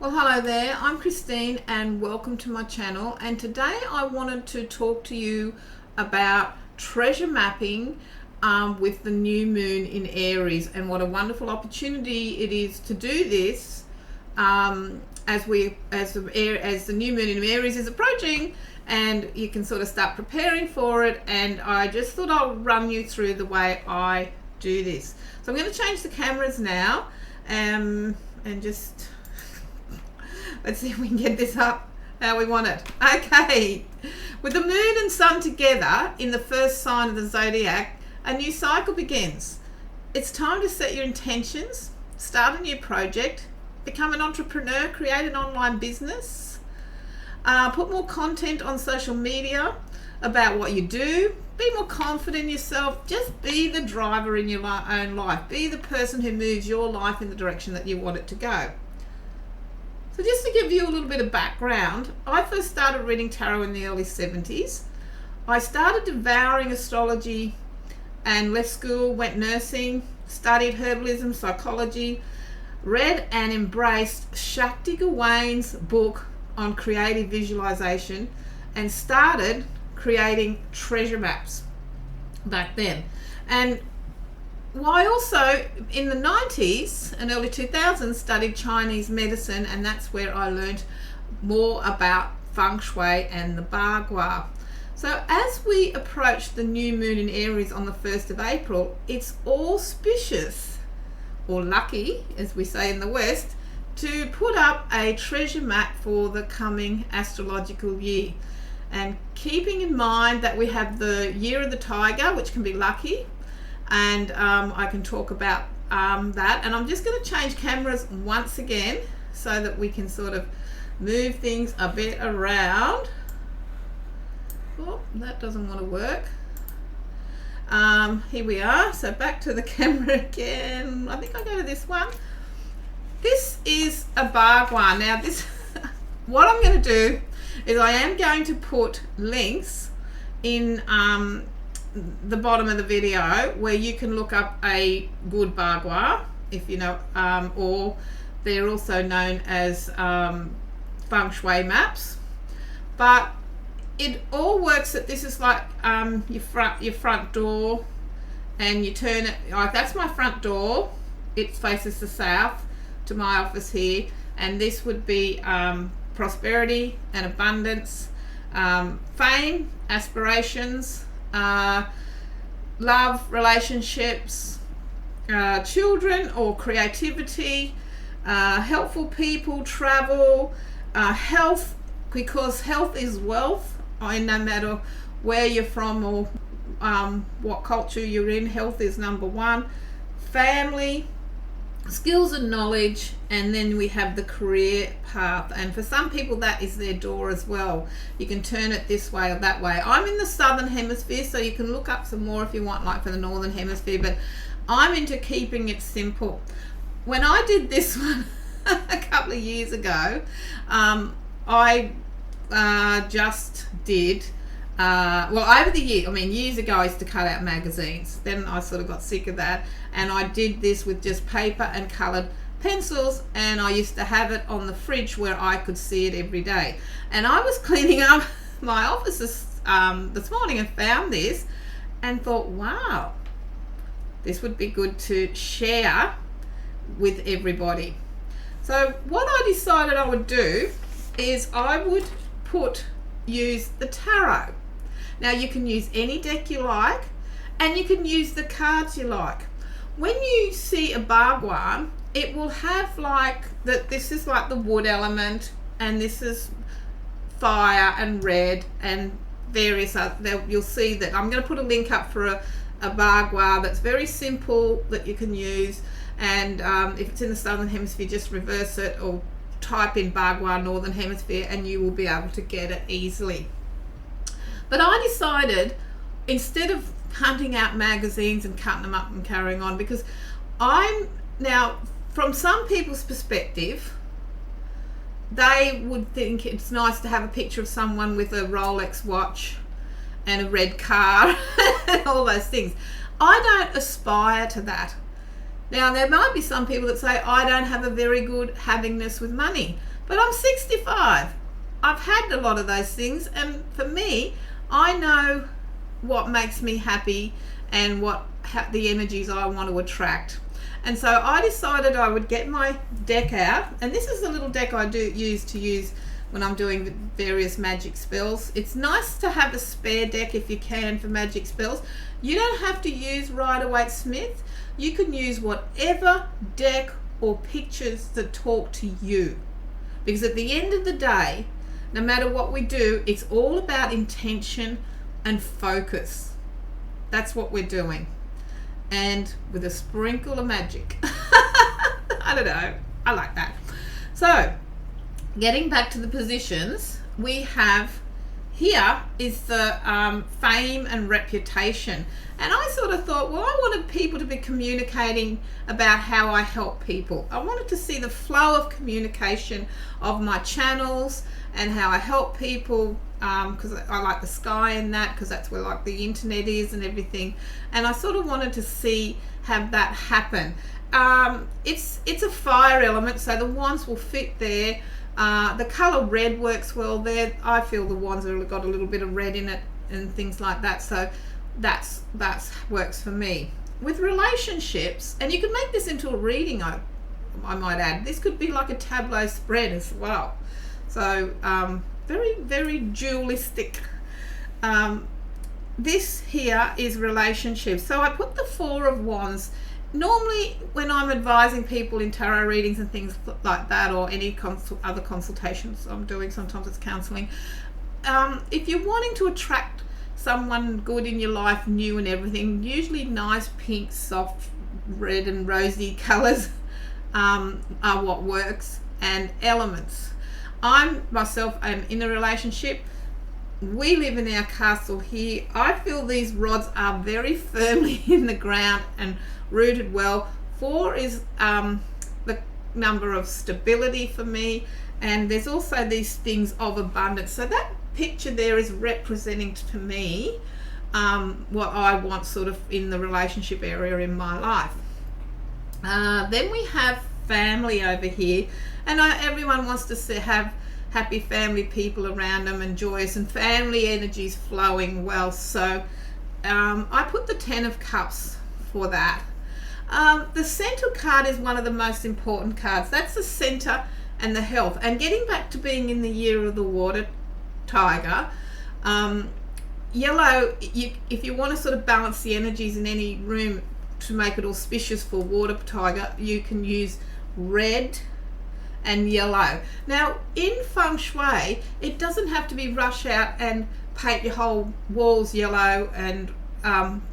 Well, hello there, I'm Christine and welcome to my channel, and today I wanted to talk to you about treasure mapping with the new moon in Aries, and what a wonderful opportunity it is to do this as the new moon in Aries is approaching, and you can sort of start preparing for it. And I just thought I'll run you through the way I do this. So I'm going to change the cameras now and just let's see if we can get this up how we want it. Okay, with the moon and sun together in the first sign of the zodiac, a new cycle begins. It's time to set your intentions, start a new project, become an entrepreneur, create an online business, put more content on social media about what you do, be more confident in yourself, just be the driver in your own life, be the person who moves your life in the direction that you want it to go. So just to give you a little bit of background, I first started reading tarot in the early 70s. I started devouring astrology and left school, went nursing, studied herbalism, psychology, read and embraced Shakti Gawain's book on creative visualization, and started creating treasure maps back then. And I also, in the 90s and early 2000s, studied Chinese medicine, and that's where I learned more about Feng Shui and the Bagua. So as we approach the new moon in Aries on the 1st of April, it's auspicious, or lucky, as we say in the West, to put up a treasure map for the coming astrological year. And keeping in mind that we have the year of the tiger, which can be lucky, and I can talk about that. And I'm just going to change cameras once again so that we can sort of move things a bit around. Oh, that doesn't want to work. Here we are. So back to the camera again. I think I'll go to this one. This is a Bagua. Now this, what I'm going to do is I am going to put links in the bottom of the video where you can look up a good Bagua, if you know, or they're also known as Feng Shui maps. But it all works that this is like your front door, and you turn it like that's my front door. It faces the south to my office here, and this would be prosperity and abundance, fame, aspirations, love, relationships, children or creativity, helpful people, travel, health, because health is wealth. No matter where you're from or what culture you're in, health is number one. Family, skills and knowledge, and then we have the career path, and for some people that is their door as well. You can turn it this way or that way. I'm in the southern hemisphere, so you can look up some more if you want, like for the northern hemisphere, but I'm into keeping it simple. When I did this one a couple of years ago, I just did over the year, years ago I used to cut out magazines. Then I sort of got sick of that, and I did this with just paper and coloured pencils, and I used to have it on the fridge where I could see it every day. And I was cleaning up my office this morning and found this and thought, wow, this would be good to share with everybody. So what I decided I would do is I would use the tarot. Now you can use any deck you like, and you can use the cards you like. When you see a Bagua, it will have like that. This is like the wood element, and this is fire and red and various other. You'll see that I'm going to put a link up for a Bagua that's very simple that you can use. And if it's in the southern hemisphere, just reverse it or type in Bagua northern hemisphere, and you will be able to get it easily. But I decided, instead of hunting out magazines and cutting them up and carrying on, because now from some people's perspective, they would think it's nice to have a picture of someone with a Rolex watch and a red car and all those things. I don't aspire to that. Now, there might be some people that say, I don't have a very good havingness with money, but I'm 65. I've had a lot of those things, and for me, I know what makes me happy and the energies I want to attract. And so I decided I would get my deck out, and this is the little deck I use when I'm doing various magic spells. It's nice to have a spare deck if you can for magic spells. You don't have to use Rider-Waite-Smith. You can use whatever deck or pictures that talk to you, because at the end of the day, no matter what we do, it's all about intention and focus. That's what we're doing, and with a sprinkle of magic. I don't know, I like that. So getting back to the positions, we have here is the fame and reputation. And I sort of thought, well, I wanted people to be communicating about how I help people. I wanted to see the flow of communication of my channels and how I help people, because I like the sky in that, because that's where like the internet is and everything. And I sort of wanted to have that happen. It's a fire element, so the wands will fit there. The color red works well there. I feel the wands have got a little bit of red in it and things like that, so that's works for me. With relationships, and you can make this into a reading, I might add, this could be like a tableau spread as well. So very, very dualistic. This here is relationships. So I put the Four of Wands. Normally when I'm advising people in tarot readings and things like that, or any other consultations I'm doing, sometimes it's counseling, if you're wanting to attract someone good in your life, new and everything, usually nice pink, soft red and rosy colors are what works, and elements. I myself am in a relationship. We live in our castle here. I feel these rods are very firmly in the ground and rooted well. 4 is the number of stability for me, and there's also these things of abundance. So that picture there is representing to me what I want sort of in the relationship area in my life. Then we have family over here, and everyone wants to have happy family people around them and joyous, and family energies flowing well. So I put the 10 of Cups for that. The center card is one of the most important cards. That's the center and the health. And getting back to being in the year of the water tiger, yellow, if you want to sort of balance the energies in any room to make it auspicious for water tiger, you can use red and yellow. Now in Feng Shui, it doesn't have to be rush out and paint your whole walls yellow and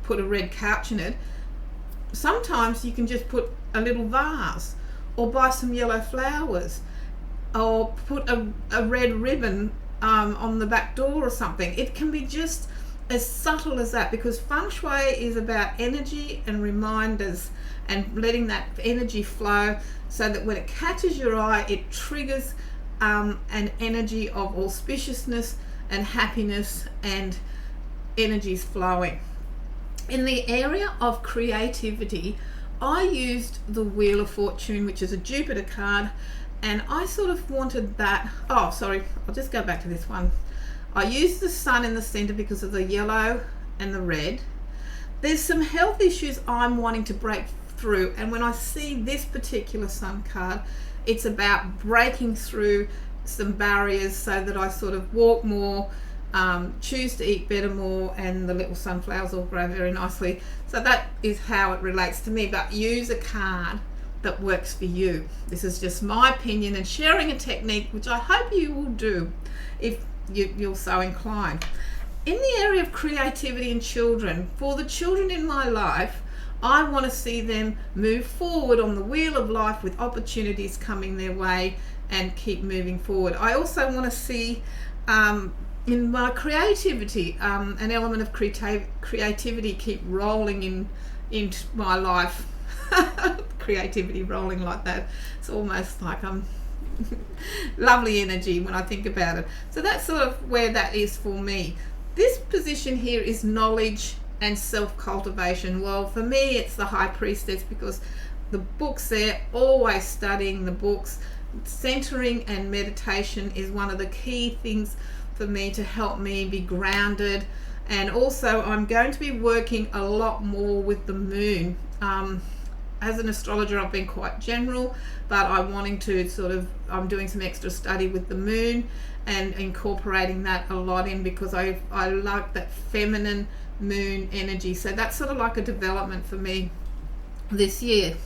put a red couch in it. Sometimes you can just put a little vase, or buy some yellow flowers, or put a red ribbon on the back door or something. It can be just as subtle as that, because Feng Shui is about energy and reminders and letting that energy flow, so that when it catches your eye, it triggers an energy of auspiciousness and happiness and energies flowing. In the area of creativity, I used the Wheel of Fortune, which is a Jupiter card, and I sort of wanted that. Oh, sorry, I'll just go back to this one. I used the sun in the center because of the yellow and the red. There's some health issues I'm wanting to break through, and when I see this particular sun card, it's about breaking through some barriers so that I sort of walk more, choose to eat better more, and the little sunflowers all grow very nicely. So that is how it relates to me. But use a card that works for you. This is just my opinion and sharing a technique, which I hope you will do if you're so inclined. In the area of creativity and children, for the children in my life, I want to see them move forward on the wheel of life with opportunities coming their way and keep moving forward. I also want to see in my creativity, an element of creativity keep rolling into my life. Creativity rolling like that. It's almost like I'm lovely energy when I think about it. So that's sort of where that is for me. This position here is knowledge and self-cultivation. Well, for me, it's the High Priestess, because the books there, always studying the books. Centering and meditation is one of the key things for me to help me be grounded. And also I'm going to be working a lot more with the moon. As an astrologer, I've been quite general, but I'm wanting to I'm doing some extra study with the moon and incorporating that a lot in, because I like that feminine moon energy. So that's sort of like a development for me this year.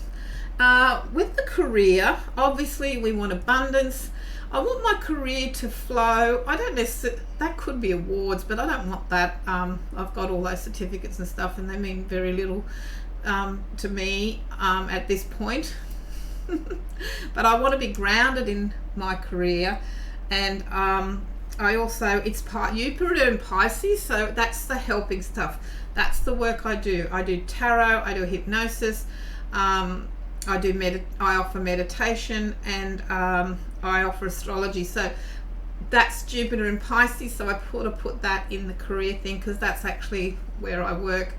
With the career, obviously we want abundance. I want my career to flow. I don't necessarily, that could be awards, but I don't want that. I've got all those certificates and stuff, and they mean very little to me at this point. But I want to be grounded in my career. And I also, it's Jupiter and Pisces, so that's the helping stuff. That's the work I do. I do tarot, I do hypnosis, I offer meditation, and I offer astrology. So that's Jupiter and Pisces, so I put that in the career thing, because that's actually where I work.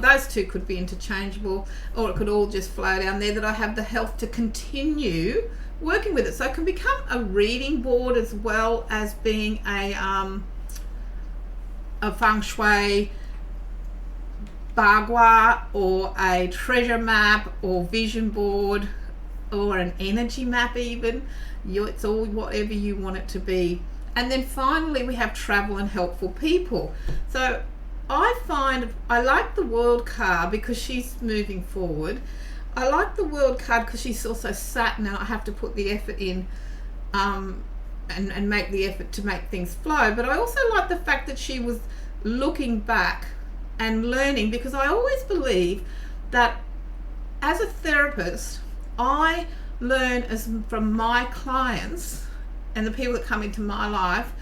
Those two could be interchangeable, or it could all just flow down there, that I have the health to continue working with it. So it can become a reading board as well as being a Feng Shui bagua, or a treasure map, or vision board, or an energy map even. It's all whatever you want it to be. And then finally we have travel and helpful people. So I find I like the World card because she's moving forward. I like the World card because she's also sat now. I have to put the effort in and make the effort to make things flow. But I also like the fact that she was looking back and learning, because I always believe that as a therapist, I learn from my clients and the people that come into my life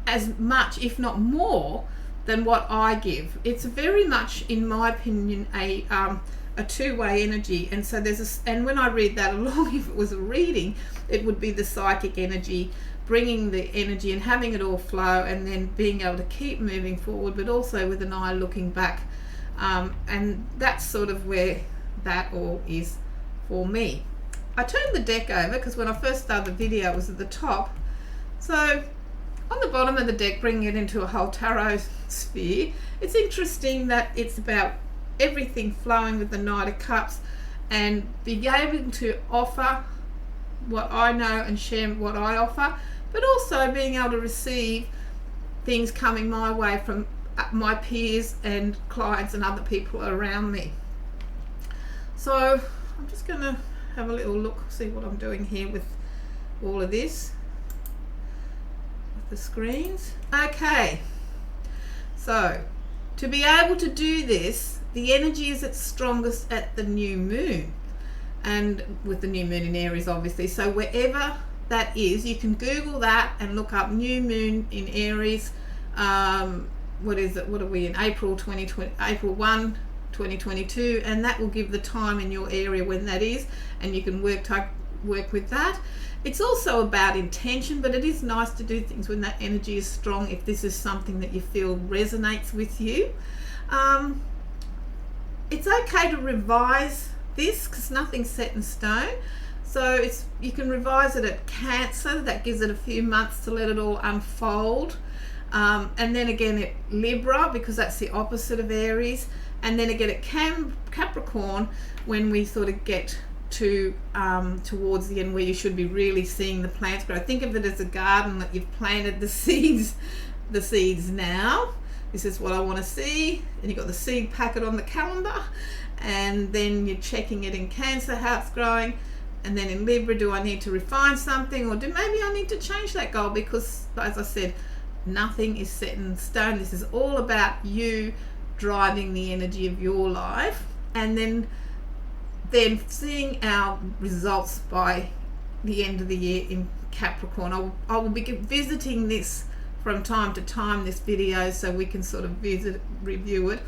as much, if not more, than what I give. It's very much, in my opinion, a two-way energy. And so and when I read that along, if it was a reading, it would be the psychic energy, bringing the energy and having it all flow, and then being able to keep moving forward, but also with an eye looking back. And that's sort of where that all is for me. I turned the deck over because when I first started the video it was at the top. So on the bottom of the deck, bringing it into a whole tarot sphere, it's interesting that it's about everything flowing with the Knight of Cups, and being able to offer what I know and share what I offer, but also being able to receive things coming my way from my peers and clients and other people around me. So I'm just going to have a little look, see what I'm doing here with all of this, with the screens. Okay, so to be able to do this, the energy is its strongest at the new moon, and with the new moon in Aries obviously. So wherever that is, you can Google that and look up new moon in Aries. What is it? What are we in? April 2020, April 1, 2022, and that will give the time in your area when that is, and you can work with that. It's also about intention, but it is nice to do things when that energy is strong, if this is something that you feel resonates with you. It's okay to revise this because nothing's set in stone. So you can revise it at Cancer. That gives it a few months to let it all unfold. And then again at Libra, because that's the opposite of Aries. And then again at Capricorn, when we sort of get to towards the end, where you should be really seeing the plants grow. Think of it as a garden that you've planted the seeds now. This is what I want to see, and you've got the seed packet on the calendar, and then you're checking it in Cancer how it's growing, and then in Libra, do I need to refine something, or maybe I need to change that goal, because as I said, nothing is set in stone. This is all about you driving the energy of your life, and then seeing our results by the end of the year in Capricorn. I will be visiting this from time to time, this video, so we can sort of review it.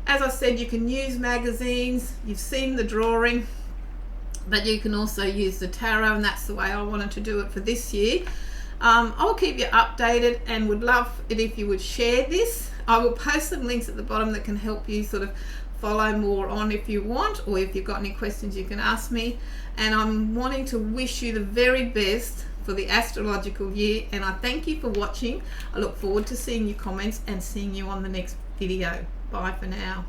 As I said, you can use magazines. You've seen the drawing, but you can also use the tarot, and that's the way I wanted to do it for this year. I'll keep you updated, and would love it if you would share this. I will post some links at the bottom that can help you sort of follow more on if you want, or if you've got any questions you can ask me. And I'm wanting to wish you the very best for the astrological year, and I thank you for watching. I look forward to seeing your comments and seeing you on the next video. Bye for now.